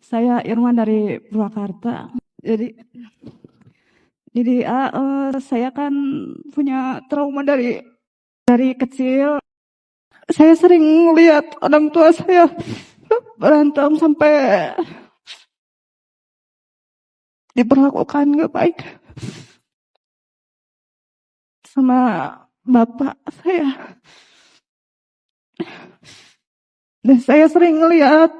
Saya Irma dari Purwakarta. Jadi saya kan punya trauma dari kecil. Saya sering lihat orang tua saya berantem sampai diperlakukan gak baik sama bapak saya. Dan saya sering lihat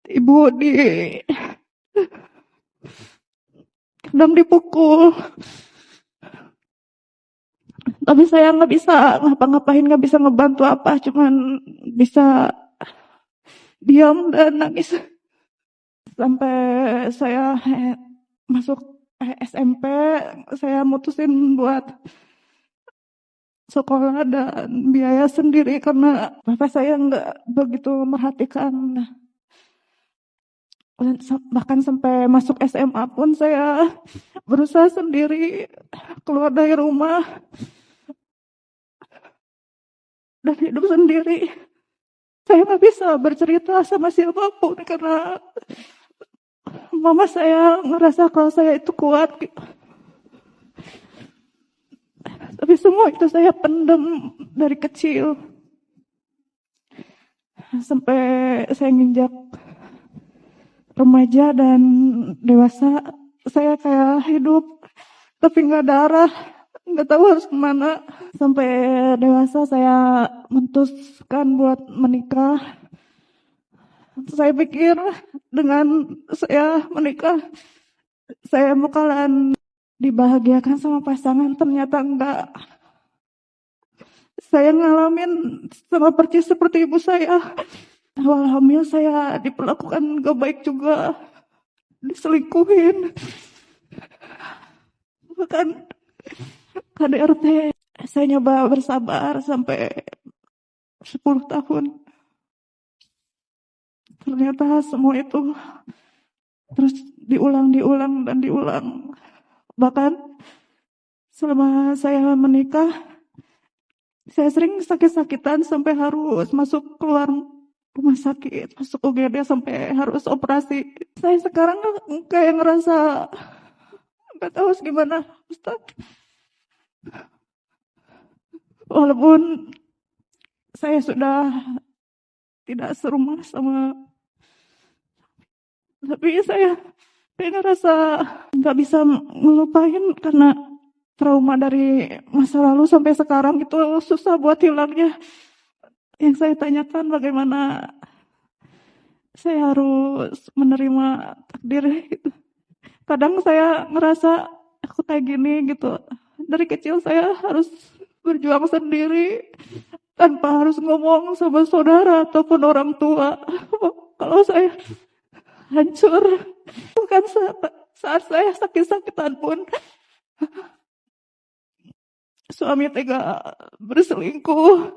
ibu kadang dipukul. Tapi saya nggak bisa ngapa-ngapain, nggak bisa ngebantu apa, cuman bisa diam dan nangis. Sampai saya masuk SMP, saya mutusin buat sekolah dan biaya sendiri karena bapak saya nggak begitu memperhatikan. Bahkan sampai masuk SMA pun saya berusaha sendiri keluar dari rumah dan hidup sendiri. Saya nggak bisa bercerita sama siapapun karena mama saya ngerasa kalau saya itu kuat. Tapi semua itu saya pendam dari kecil. Sampai saya nginjak remaja dan dewasa, saya kayak hidup tapi nggak ada arah, nggak tahu harus kemana. Sampai dewasa saya memutuskan buat menikah. Saya pikir dengan saya menikah, saya bakalan dibahagiakan sama pasangan, ternyata enggak. Saya ngalamin sama persis seperti ibu saya. Awal hamil saya diperlakukan gak baik juga, diselingkuhin. Bahkan KDRT, saya nyoba bersabar sampai 10 tahun. Ternyata semua itu terus diulang dan diulang. Bahkan selama saya menikah, saya sering sakit-sakitan sampai harus masuk keluar rumah sakit, masuk UGD sampai harus operasi. Saya sekarang kayak ngerasa nggak tahu gimana, Ustaz. Walaupun saya sudah tidak serumah sama, tapi saya kayak ngerasa nggak bisa ngelupain karena trauma dari masa lalu sampai sekarang itu susah buat hilangnya. Yang saya tanyakan bagaimana saya harus menerima takdir gitu. Kadang saya ngerasa aku kayak gini gitu. Dari kecil saya harus berjuang sendiri tanpa harus ngomong sama saudara ataupun orang tua. Kalau saya hancur, bukan saat saya sakit-sakitan pun suami tega berselingkuh.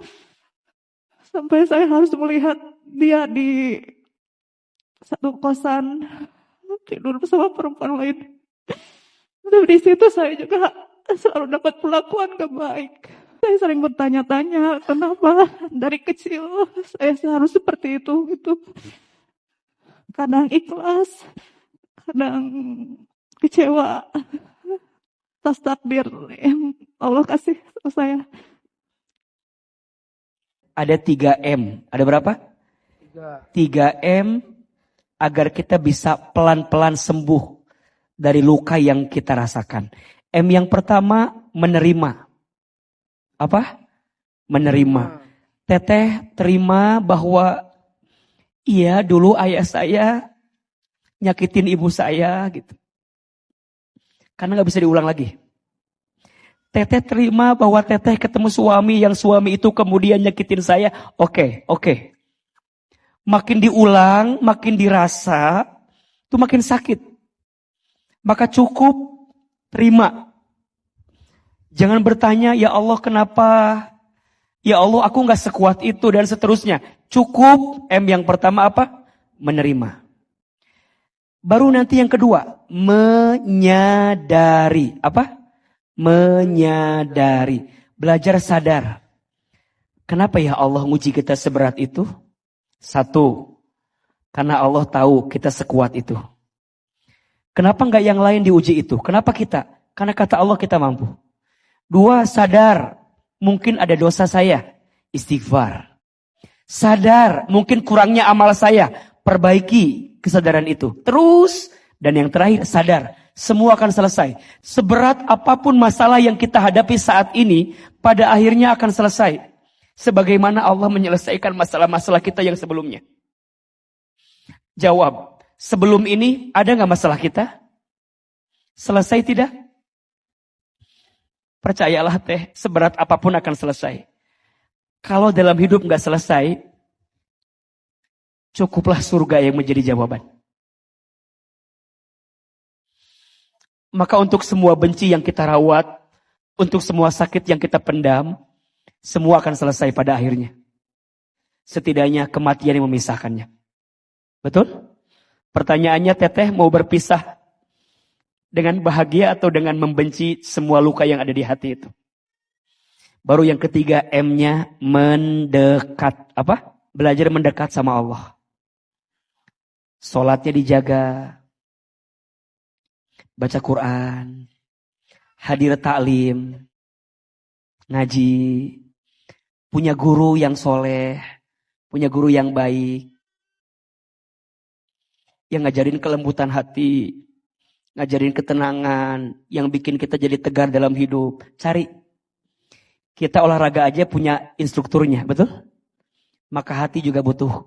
Sampai saya harus melihat dia di satu kosan tidur bersama perempuan lain. Dan di situ saya juga selalu dapat perlakuan gak baik. Saya sering bertanya-tanya kenapa dari kecil saya harus seperti itu gitu. Kadang ikhlas, kadang kecewa atas takdir yang Allah kasih sama saya. Ada 3M. Ada berapa? 3M agar kita bisa pelan-pelan sembuh dari luka yang kita rasakan. M yang pertama, menerima. Apa? Menerima. Teteh terima bahwa iya dulu ayah saya nyakitin ibu saya gitu. Karena gak bisa diulang lagi. Teteh terima bahwa teteh ketemu suami yang suami itu kemudian nyakitin saya. Oke. Makin diulang, makin dirasa, itu makin sakit. Maka cukup terima. Jangan bertanya, ya Allah kenapa? Ya Allah aku gak sekuat itu dan seterusnya. Cukup, M yang pertama apa? Menerima. Baru nanti yang kedua, menyadari. Apa? Menyadari. Belajar sadar. Kenapa ya Allah nguji kita seberat itu? 1. Karena Allah tahu kita sekuat itu. Kenapa enggak yang lain diuji itu? Kenapa kita? Karena kata Allah kita mampu. 2, sadar. Mungkin ada dosa saya. Istighfar. Sadar. Mungkin kurangnya amal saya. Perbaiki kesadaran itu. Terus. Dan yang terakhir sadar. Semua akan selesai. Seberat apapun masalah yang kita hadapi saat ini. Pada akhirnya akan selesai. Sebagaimana Allah menyelesaikan masalah-masalah kita yang sebelumnya. Jawab. Sebelum ini ada gak masalah kita? Selesai tidak? Percayalah teh, seberat apapun akan selesai. Kalau dalam hidup gak selesai, cukuplah surga yang menjadi jawaban. Maka untuk semua benci yang kita rawat, untuk semua sakit yang kita pendam, semua akan selesai pada akhirnya. Setidaknya kematian yang memisahkannya. Betul? Pertanyaannya, Teteh mau berpisah dengan bahagia atau dengan membenci semua luka yang ada di hati itu? Baru yang ketiga, M-nya mendekat. Apa? Belajar mendekat sama Allah. Sholatnya dijaga. Baca Quran. Hadir taklim. Ngaji. Punya guru yang soleh. Punya guru yang baik. Yang ngajarin kelembutan hati, ngajarin ketenangan, yang bikin kita jadi tegar dalam hidup. Cari. Kita olahraga aja punya instrukturnya, betul? Maka hati juga butuh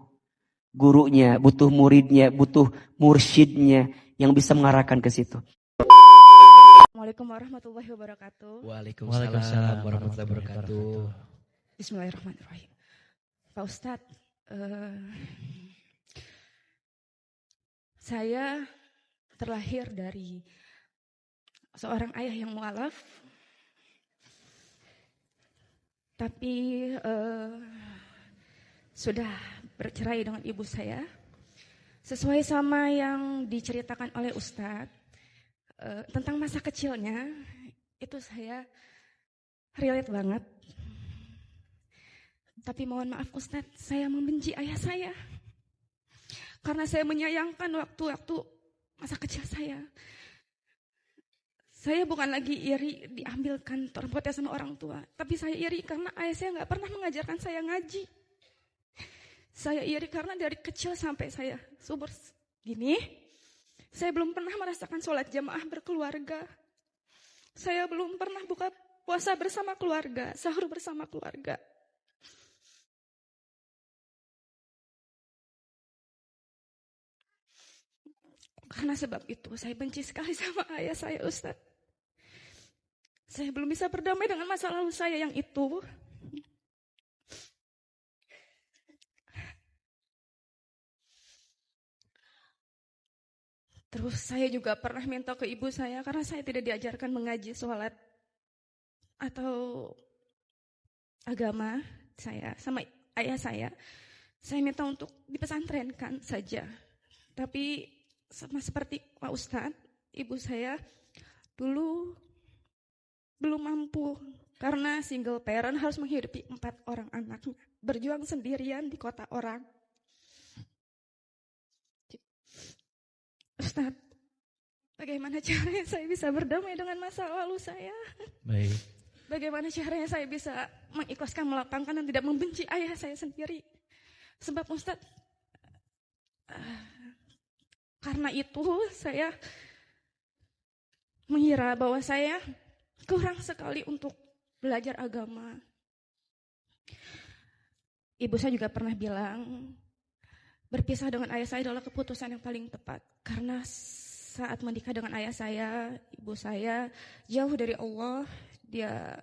gurunya, butuh muridnya, butuh mursyidnya yang bisa mengarahkan ke situ. Assalamualaikum warahmatullahi wabarakatuh. Waalaikumsalam warahmatullahi wabarakatuh. Bismillahirrahmanirrahim. Pak Ustadz, saya terlahir dari seorang ayah yang mualaf, tapi sudah bercerai dengan ibu saya. Sesuai sama yang diceritakan oleh Ustadz tentang masa kecilnya, itu saya relate banget. Tapi mohon maaf Ustadz, saya membenci ayah saya. Karena saya menyayangkan waktu-waktu masa kecil saya. Saya bukan lagi iri diambil kantor protes sama orang tua. Tapi saya iri karena ayah saya gak pernah mengajarkan saya ngaji. Saya iri karena dari kecil sampai saya subur gini. Saya belum pernah merasakan sholat jamaah berkeluarga. Saya belum pernah buka puasa bersama keluarga, sahur bersama keluarga. Karena sebab itu saya benci sekali sama ayah saya Ustadz. Saya belum bisa berdamai dengan masa lalu saya yang itu. Terus saya juga pernah minta ke ibu saya karena saya tidak diajarkan mengaji sholat atau agama saya sama ayah saya. Saya minta untuk dipesantrenkan saja. Tapi sama seperti Pak Ustadz, ibu saya dulu belum mampu karena single parent harus menghidupi 4 orang anaknya, berjuang sendirian di kota orang. Ustadz, bagaimana caranya saya bisa berdamai dengan masa lalu saya? Baik. Bagaimana caranya saya bisa mengikhlaskan, melapangkan dan tidak membenci ayah saya sendiri? Sebab Ustadz, karena itu saya mengira bahwa saya kurang sekali untuk belajar agama. Ibu saya juga pernah bilang, berpisah dengan ayah saya adalah keputusan yang paling tepat. Karena saat menikah dengan ayah saya, ibu saya jauh dari Allah. Dia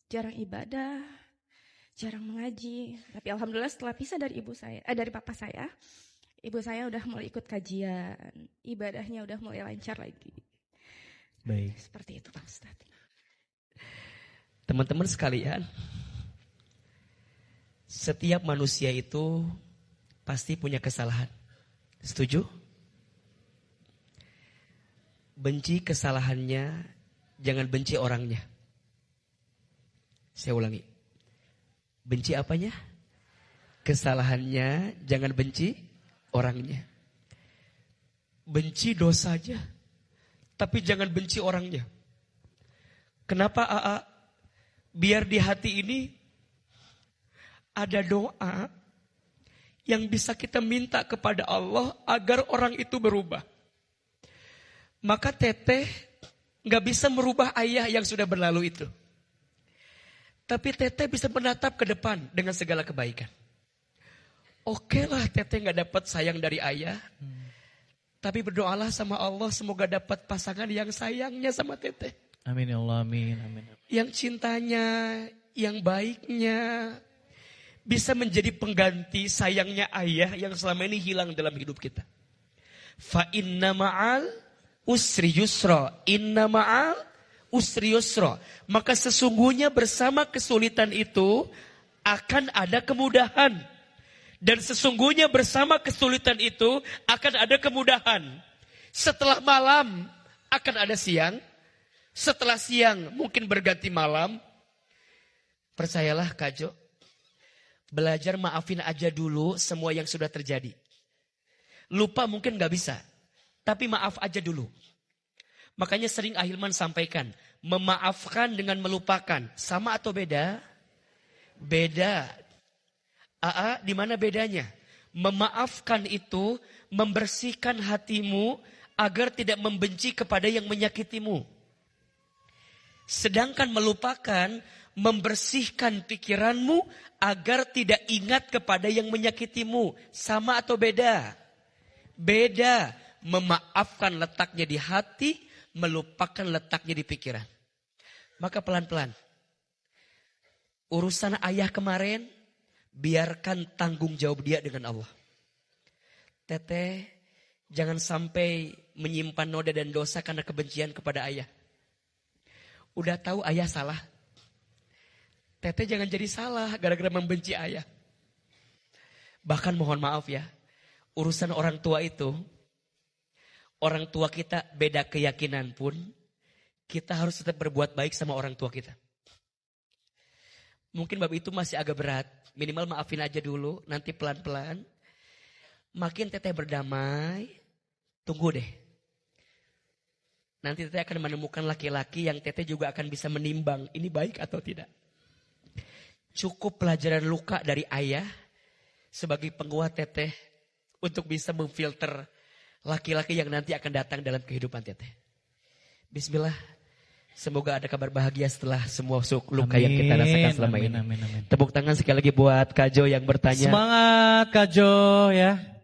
jarang ibadah, jarang mengaji. Tapi alhamdulillah setelah pisah dari dari papa saya, ibu saya udah mulai ikut kajian, ibadahnya udah mulai lancar lagi. Baik. Seperti itu Pak Ustadz. Teman-teman sekalian, setiap manusia itu pasti punya kesalahan. Setuju? Benci kesalahannya, jangan benci orangnya. Saya ulangi. Benci apanya? Kesalahannya jangan benci orangnya. Benci dosanya, tapi jangan benci orangnya. Kenapa AA? Biar di hati ini ada doa yang bisa kita minta kepada Allah agar orang itu berubah. Maka Teteh gak bisa merubah ayah yang sudah berlalu itu. Tapi Teteh bisa menatap ke depan dengan segala kebaikan. Oke lah Teteh gak dapat sayang dari ayah. Tapi berdoalah sama Allah semoga dapat pasangan yang sayangnya sama Teteh. Amin ya Allah, amin, amin. Yang cintanya, yang baiknya bisa menjadi pengganti sayangnya ayah yang selama ini hilang dalam hidup kita. Fa inna ma'al usri yusra, inna ma'al usri yusra. Maka sesungguhnya bersama kesulitan itu akan ada kemudahan. Dan sesungguhnya bersama kesulitan itu akan ada kemudahan. Setelah malam akan ada siang. Setelah siang mungkin berganti malam. Percayalah Kak Jo, belajar maafin aja dulu semua yang sudah terjadi. Lupa mungkin gak bisa, tapi maaf aja dulu. Makanya sering Ahilman sampaikan, memaafkan dengan melupakan, sama atau beda? Beda. AA, di mana bedanya? Memaafkan itu membersihkan hatimu agar tidak membenci kepada yang menyakitimu. Sedangkan melupakan membersihkan pikiranmu agar tidak ingat kepada yang menyakitimu. Sama atau beda? Beda. Memaafkan letaknya di hati, melupakan letaknya di pikiran. Maka pelan-pelan. Urusan ayah kemarin, biarkan tanggung jawab dia dengan Allah. Teteh, jangan sampai menyimpan noda dan dosa karena kebencian kepada ayah. Udah tahu ayah salah. Teteh jangan jadi salah gara-gara membenci ayah. Bahkan mohon maaf ya, urusan orang tua itu, orang tua kita beda keyakinan pun, kita harus tetap berbuat baik sama orang tua kita. Mungkin bab itu masih agak berat, minimal maafin aja dulu, nanti pelan-pelan. Makin Teteh berdamai, tunggu deh. Nanti Teteh akan menemukan laki-laki yang Teteh juga akan bisa menimbang, ini baik atau tidak. Cukup pelajaran luka dari ayah sebagai penguat Teteh untuk bisa memfilter laki-laki yang nanti akan datang dalam kehidupan Teteh. Bismillah, semoga ada kabar bahagia setelah semua luka yang kita rasakan selama ini. Amin. Tepuk tangan sekali lagi buat Kak Jo yang bertanya. Semangat Kak Jo ya.